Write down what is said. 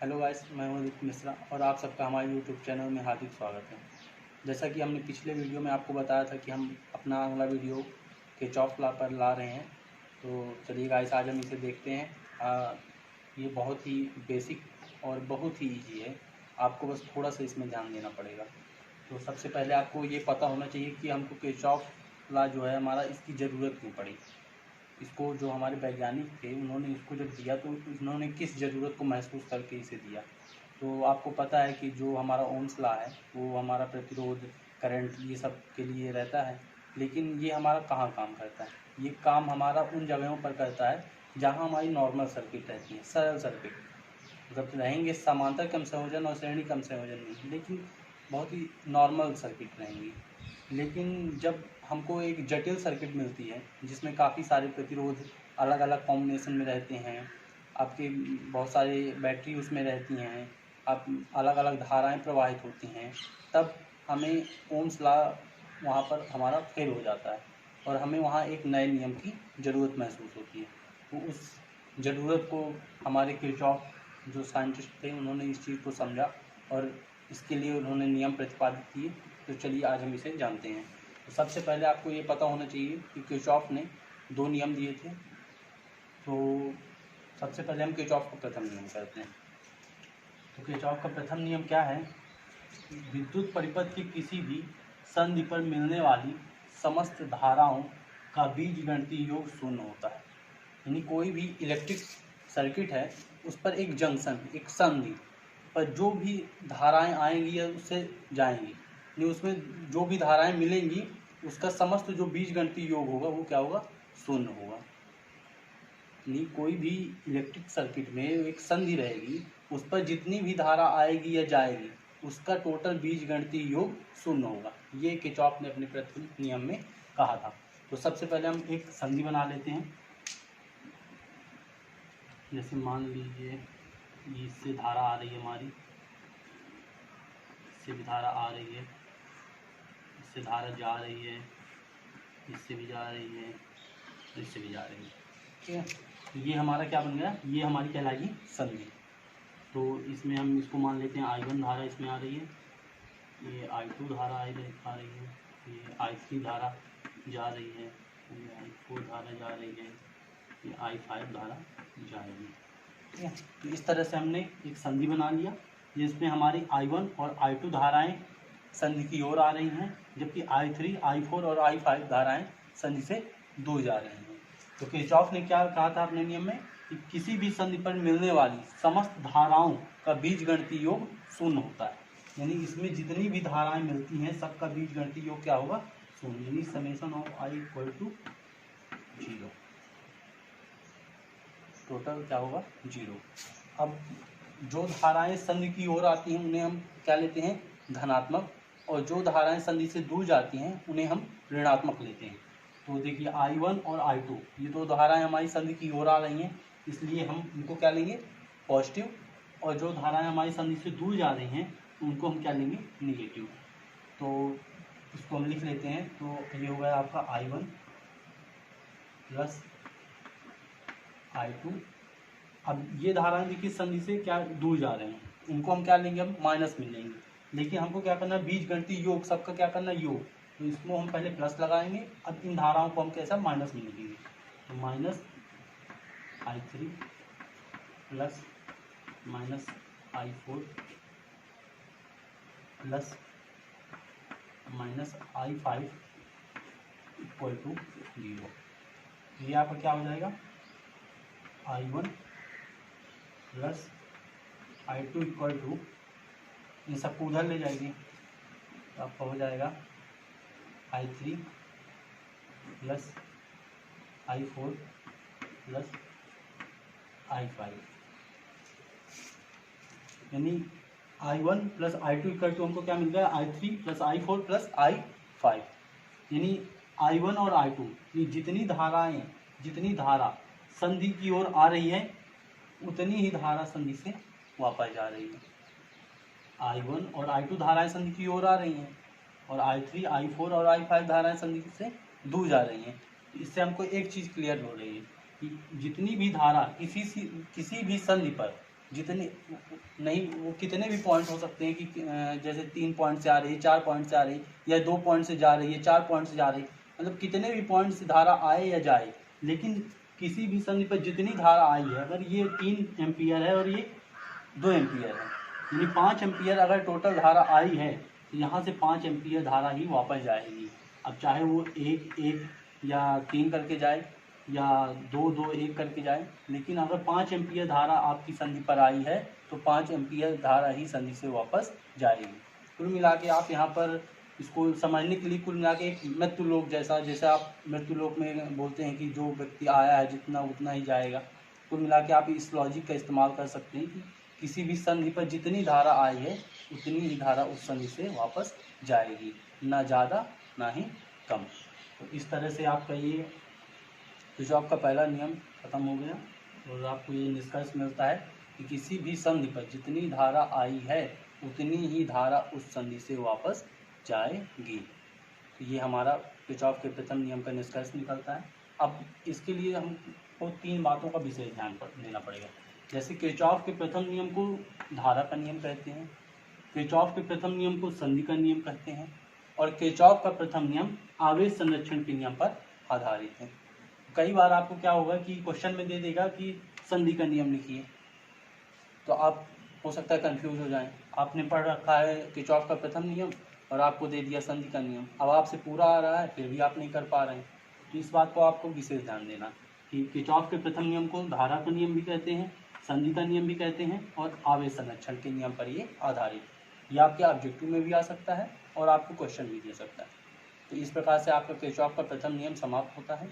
Hello guys, मैं हूं अदित्य मिश्रा और आप सबका हमारे यूट्यूब चैनल में हार्दिक स्वागत है। जैसा कि हमने पिछले वीडियो में आपको बताया था कि हम अपना अगला वीडियो किरचॉफ लॉ पर ला रहे हैं, तो चलिए गाइस आज हम इसे देखते हैं। ये बहुत ही बेसिक और बहुत ही ईजी है, आपको बस थोड़ा सा इसमें ध्यान देना पड़ेगा। तो सबसे पहले आपको ये पता होना चाहिए कि हमको किरचॉफ लॉ जो है हमारा, इसकी ज़रूरत क्यों पड़ी। इसको जो हमारे वैज्ञानिक थे उन्होंने इसको जब दिया तो उन्होंने किस ज़रूरत को महसूस करके इसे दिया। तो आपको पता है कि जो हमारा ओम्स लॉ है वो हमारा प्रतिरोध, करंट, ये सब के लिए रहता है, लेकिन ये हमारा कहाँ काम करता है। ये काम हमारा उन जगहों पर करता है जहाँ हमारी नॉर्मल सर्किट रहती है, सरल सर्किट, मतलब रहेंगे समांतर क्रम संयोजन और श्रेणी क्रम संयोजन नहीं, लेकिन बहुत ही नॉर्मल सर्किट रहेंगी। लेकिन जब हमको एक जटिल सर्किट मिलती है जिसमें काफ़ी सारे प्रतिरोध अलग अलग कॉम्बिनेशन में रहते हैं, आपके बहुत सारे बैटरी उसमें रहती हैं, आप अलग अलग धाराएं प्रवाहित होती हैं, तब हमें ओम्स लॉ वहाँ पर हमारा फेल हो जाता है और हमें वहाँ एक नए नियम की ज़रूरत महसूस होती है। तो उस ज़रूरत को हमारे किरचॉफ जो साइंटिस्ट थे उन्होंने इस चीज़ को समझा और इसके लिए उन्होंने नियम प्रतिपादित किए। तो चलिए आज हम इसे जानते हैं। तो सबसे पहले आपको ये पता होना चाहिए कि किरचॉफ ने दो नियम दिए थे। तो सबसे पहले हम किरचॉफ का प्रथम नियम करते हैं। तो किरचॉफ का प्रथम नियम क्या है? विद्युत परिपथ की किसी भी संधि पर मिलने वाली समस्त धाराओं का बीजगणितीय योग शून्य होता है। यानी कोई भी इलेक्ट्रिक सर्किट है उस पर एक जंक्शन, एक संधि पर जो भी धाराएं आएंगी या उससे जाएंगी, यानी उसमें जो भी धाराएं मिलेंगी उसका समस्त जो बीजगणितीय योग होगा वो क्या होगा? शून्य होगा। यानी कोई भी इलेक्ट्रिक सर्किट में एक संधि रहेगी, उस पर जितनी भी धारा आएगी या जाएगी उसका टोटल बीजगणितीय योग शून्य होगा। ये किरचॉफ ने अपने प्रथम नियम में कहा था। तो सबसे पहले हम एक संधि बना लेते हैं। जैसे मान लीजिए इससे धारा आ रही है हमारी, इससे भी धारा आ रही है, इससे धारा जा रही है, इससे भी जा रही है, इससे भी जा रही है। ठीक है, तो ये हमारा क्या बन गया? ये हमारी कहलाएगी संधि। तो इसमें हम इसको मान लेते हैं I1 धारा इसमें आ रही है, ये I2 धारा आ रही है, ये I3 धारा जा रही है, ये I4 धारा जा रही है, ये I5 धारा जा रही है। ठीक है, तो इस तरह से हमने एक संधि बना लिया जिसमें हमारी I1 और I2 धाराएं संधि की ओर आ रही हैं, जबकि I3, I4 और I5 धाराएं संधि से दूर जा रही हैं। तो किरचॉफ ने क्या कहा था अपने नियम में कि किसी भी संधि पर मिलने वाली समस्त धाराओं का बीजगणितीय योग शून्य होता है। यानी इसमें जितनी भी धाराएं मिलती हैं सबका बीजगणितीय योग क्या होगा? शून्य, यानी summation of I equal to 0। Total क्या होगा? 0। अब जो धाराएं संधि की ओर आती हैं उन्हें हम क्या लेते हैं? धनात्मक, और जो धाराएं संधि से दूर जाती हैं उन्हें हम ऋणात्मक लेते हैं। तो देखिए I1 और I2 ये दो धाराएं हमारी संधि की ओर आ रही हैं, इसलिए हम इनको क्या लेंगे? पॉजिटिव, और जो धाराएं हमारी संधि से दूर जा रही हैं उनको हम क्या लेंगे? निगेटिव। तो इसको हम लिख लेते हैं। तो ये हो गया आपका I1 प्लस I2। अब ये धाराएं देखिए संधि से क्या दूर जा रहे हैं, इनको हम क्या लेंगे? हम माइनस में लेंगे, लेकिन हमको क्या करना है? बीजगणितीय योग सबका क्या करना है? योग। तो इसको हम पहले प्लस लगाएंगे, अब इन धाराओं को हम कैसा? माइनस में लिखेंगे। तो minus I3 plus minus I4 plus minus I5 equal to 0। ये आपका क्या हो जाएगा? I1 plus I2 equal to, इन सबको उधर ले जाएंगे तो आपका हो जाएगा I3 plus I4 plus I5। यानी I1 plus I2 equal to हमको क्या मिल गया? I3 plus I4 plus I5। यानी I1 और I2 ये जितनी धारा संधि की ओर आ रही है उतनी ही धारा संधि से वापस जा रही है। I1 और I2 धाराएं संधि की ओर आ रही हैं और I3, I4 और I5 धाराएं संधि से दूर जा रही हैं। इससे हमको एक चीज़ क्लियर हो रही है कि जितनी भी धारा किसी भी संधि पर जितने नहीं, वो कितने भी पॉइंट हो सकते हैं कि जैसे 3 पॉइंट से आ रही है, 4 पॉइंट से आ रही है, या 2 पॉइंट से जा रही है, 4 पॉइंट से जा रही है, मतलब कितने भी पॉइंट से धारा आए या जाए, लेकिन किसी भी संधि पर जितनी धारा आई है, अगर ये 3 एम्पियर है और ये 2 एम्पियर है, यानी 5 एम्पियर अगर टोटल धारा आई है, तो यहाँ से 5 एम्पियर धारा ही वापस जाएगी। अब चाहे वो 1 या 3 करके जाए या 2 करके जाए, लेकिन अगर 5 एम्पियर धारा आपकी संधि पर आई है तो 5 एम्पियर धारा ही संधि से वापस जाएगी। कुल मिला के आप यहाँ पर इसको समझने के लिए कुल मिला के एक मृत्युलोक जैसे आप मृत्युलोक में बोलते हैं कि जो व्यक्ति आया है जितना उतना ही जाएगा, कुल मिला के आप इस लॉजिक का इस्तेमाल कर सकते हैं कि किसी भी संधि पर जितनी धारा आई है उतनी ही धारा उस संधि से वापस जाएगी, ना ज़्यादा ना ही कम। तो इस तरह से आपका ये जो आपका पहला नियम खत्म हो गया और आपको ये निष्कर्ष मिलता है कि किसी भी संधि पर जितनी धारा आई है उतनी ही धारा उस संधि से वापस जाएगी। तो ये हमारा किरचॉफ के प्रथम नियम का निष्कर्ष निकलता है। अब इसके लिए हमको 3 बातों का विशेष ध्यान देना पड़ेगा। जैसे किरचॉफ के प्रथम नियम को धारा का नियम कहते हैं, किरचॉफ के प्रथम नियम को संधि का नियम कहते हैं, और किरचॉफ का प्रथम नियम आवेश संरक्षण के नियम पर आधारित है। कई बार आपको क्या होगा कि क्वेश्चन में दे देगा कि संधि का नियम लिखिए, तो आप हो सकता है कंफ्यूज हो जाएं। आपने पढ़ रखा है किरचॉफ का प्रथम नियम और आपको दे दिया संधि का नियम, अब आपसे पूरा आ रहा है फिर भी आप नहीं कर पा रहे हैं। तो इस बात को आपको विशेष ध्यान देना कि किरचॉफ के प्रथम नियम को धारा का नियम भी कहते हैं, संधि का नियम भी कहते हैं, और आवेश संरक्षण के नियम पर ये आधारित। ये आपके ऑब्जेक्टिव में भी आ सकता है और आपको क्वेश्चन भी दे सकता है। तो इस प्रकार से आपका किरचॉफ का प्रथम नियम समाप्त होता है।